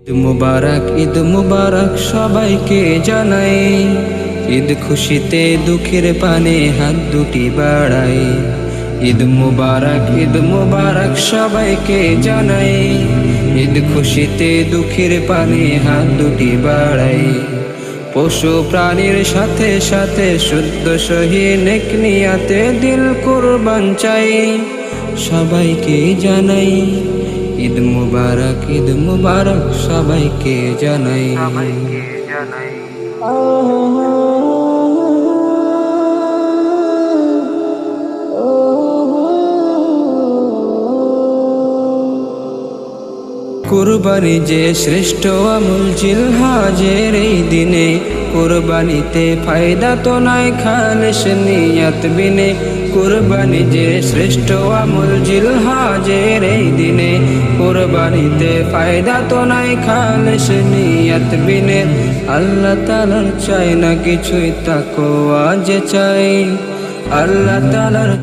ঈদ মুবারক সবাইকে জানাই। ঈদ খুশিতে দুঃখের পানে হাত দুটি বাড়াই। ঈদ মুবারক সবাইকে জানাই। ঈদ খুশিতে দুঃখের পানে হাত দুটি বাড়াই। পশু প্রাণীর সাথে সাথে শুদ্ধ সহি নেক নিয়াতে দিল কুরবান চাই। সবাইকে জানাই ঈদ মুবারক সবাইকে জানাই। কুরবানি যে শ্রেষ্ঠ আমল জিলহাজের এই দিনে। কুরবানিতে ফায়দা তো নাই খালিস নিয়ত বিনে। কুরবানি যে শ্রেষ্ঠ আমল জিলহাজের এই দিনে। কুরবানিতে ফায়দা তো নাই খালিস নিয়ত বিনে। আল্লাহ তাআলার চাই না কিছুই, তাকওয়া যে চাই। আল্লাহ তাআলার